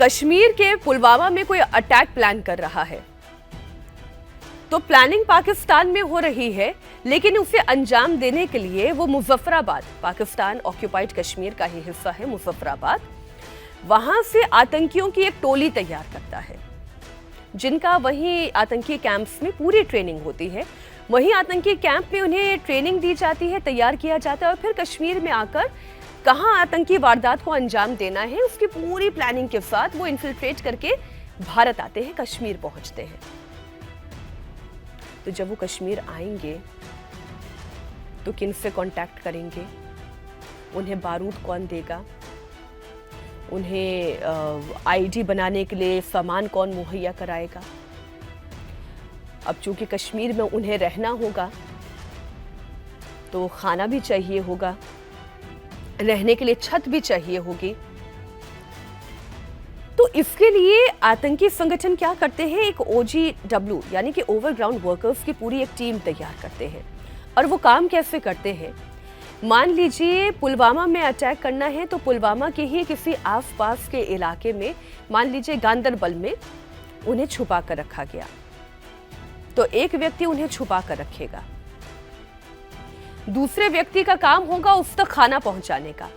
कश्मीर के पुलवामा में कोई अटैक प्लान कर रहा है तो प्लानिंग पाकिस्तान में हो रही है, लेकिन उसे अंजाम देने के लिए वो मुजफ्फराबाद, पाकिस्तान ऑक्यूपाइड कश्मीर का ही हिस्सा है मुजफ्फराबाद, वहां से आतंकियों की एक टोली तैयार करता है, जिनका वहीं आतंकी कैंप्स में पूरी ट्रेनिंग होती है। वहीं आतंकी कैंप में उन्हें ट्रेनिंग दी जाती है, तैयार किया जाता है और फिर कश्मीर में आकर कहां आतंकी वारदात को अंजाम देना है उसकी पूरी प्लानिंग के साथ वो इन्फिल्ट्रेट करके भारत आते हैं, कश्मीर पहुंचते हैं। तो जब वो कश्मीर आएंगे तो किन से कांटेक्ट करेंगे, उन्हें बारूद कौन देगा, उन्हें आईडी बनाने के लिए सामान कौन मुहैया कराएगा। अब चूंकि कश्मीर में उन्हें रहना होगा तो खाना भी चाहिए होगा, रहने के लिए छत भी चाहिए होगी। तो इसके लिए आतंकी संगठन क्या करते हैं, एक OGW यानी कि ओवरग्राउंड वर्कर्स की पूरी एक टीम तैयार करते हैं। और वो काम कैसे करते हैं, मान लीजिए पुलवामा में अटैक करना है तो पुलवामा के ही किसी आसपास के इलाके में, मान लीजिए गांदरबल में, उन्हें छुपा कर रखा गया तो एक व्यक्ति उन्हें छुपा कर रखेगा, दूसरे व्यक्ति का काम होगा उस तक खाना पहुंचाने का,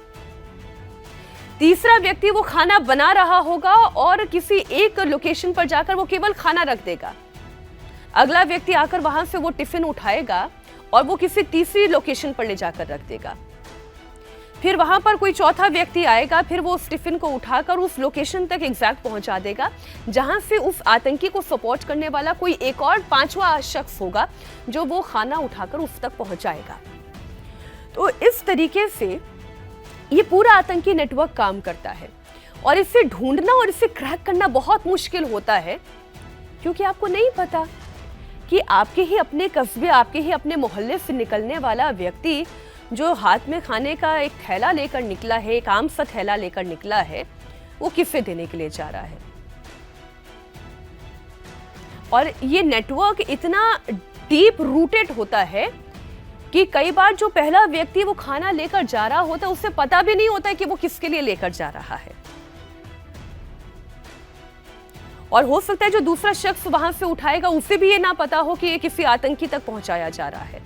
तीसरा व्यक्ति वो खाना बना रहा होगा और किसी एक लोकेशन पर जाकर वो केवल खाना रख देगा, अगला व्यक्ति आकर वहां से वो टिफिन उठाएगा और वो किसी तीसरी लोकेशन पर ले जाकर रख देगा, फिर वहां पर कोई चौथा व्यक्ति आएगा, फिर वो उस टिफिन को उठाकर उस लोकेशन तक एग्जैक्ट पहुंचा देगा जहां से उस आतंकी को सपोर्ट करने वाला कोई एक और पांचवा शख्स होगा जो वो खाना उठाकर उस तक पहुंचाएगा। तो इस तरीके से ये पूरा आतंकी नेटवर्क काम करता है और इसे ढूंढना और इसे क्रैक करना बहुत मुश्किल होता है, क्योंकि आपको नहीं पता कि आपके ही अपने कस्बे, आपके ही अपने मोहल्ले से निकलने वाला व्यक्ति जो हाथ में खाने का एक थैला लेकर निकला है, एक आम सा थैला लेकर निकला है, वो किसे देने के लिए जा रहा है। और ये नेटवर्क इतना डीप रूटेड होता है कि कई बार जो पहला व्यक्ति वो खाना लेकर जा रहा होता है उसे पता भी नहीं होता है कि वो किसके लिए लेकर जा रहा है, और हो सकता है जो दूसरा शख्स वहां से उठाएगा उसे भी ये ना पता हो कि ये किसी आतंकी तक पहुंचाया जा रहा है।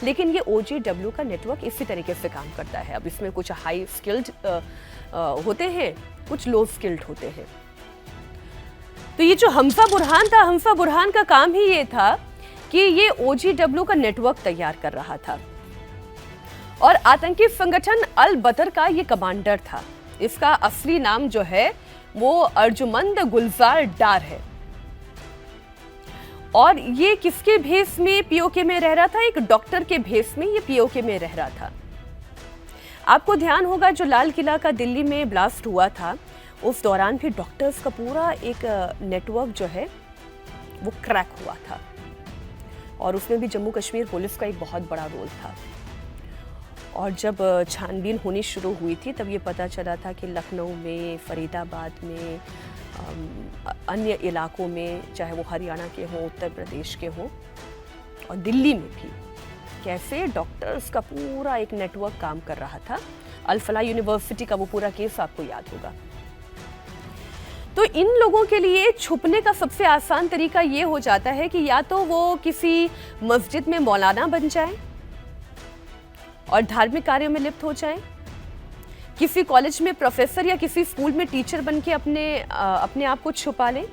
लेकिन ये OGW का नेटवर्क इसी तरीके से काम करता है। अब इसमें कुछ हाई स्किल्ड होते हैं, कुछ लो स्किल्ड होते हैं। तो ये जो हमजा बुरहान था, हमजा बुरहान का काम ही ये था कि ये OGW का नेटवर्क तैयार कर रहा था और आतंकी संगठन अल बदर का ये कमांडर था। इसका असली नाम जो है वो अर्जुमंद गुलजार डार है और ये किसके भेस में POK में रह रहा था, एक डॉक्टर के भेस में ये POK में रह रहा था। आपको ध्यान होगा जो लाल किला का दिल्ली में ब्लास्ट हुआ था उस दौरान भी डॉक्टर्स का पूरा एक नेटवर्क जो है वो क्रैक हुआ था और उसमें भी जम्मू कश्मीर पुलिस का एक बहुत बड़ा रोल था। और जब छानबीन होनी शुरू हुई थी तब ये पता चला था कि लखनऊ में, फरीदाबाद में, अन्य इलाकों में, चाहे वो हरियाणा के हों, उत्तर प्रदेश के हों और दिल्ली में भी, कैसे डॉक्टर्स का पूरा एक नेटवर्क काम कर रहा था। अल फलाह यूनिवर्सिटी का वो पूरा केस आपको याद होगा। तो इन लोगों के लिए छुपने का सबसे आसान तरीका ये हो जाता है कि या तो वो किसी मस्जिद में मौलाना बन जाएं और धार्मिक कार्यों में लिप्त हो जाएं, किसी कॉलेज में प्रोफेसर या किसी स्कूल में टीचर बन के अपने आप को छुपा लें,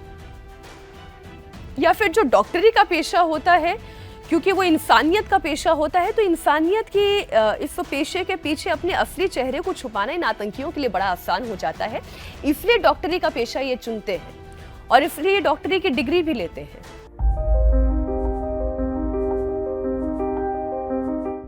या फिर जो डॉक्टरी का पेशा होता है, क्योंकि वो इंसानियत का पेशा होता है, तो इंसानियत की इस पेशे के पीछे अपने असली चेहरे को छुपाना इन आतंकियों के लिए बड़ा आसान हो जाता है। इसलिए डॉक्टरी का पेशा ये चुनते हैं और इसलिए डॉक्टरी की डिग्री भी लेते हैं।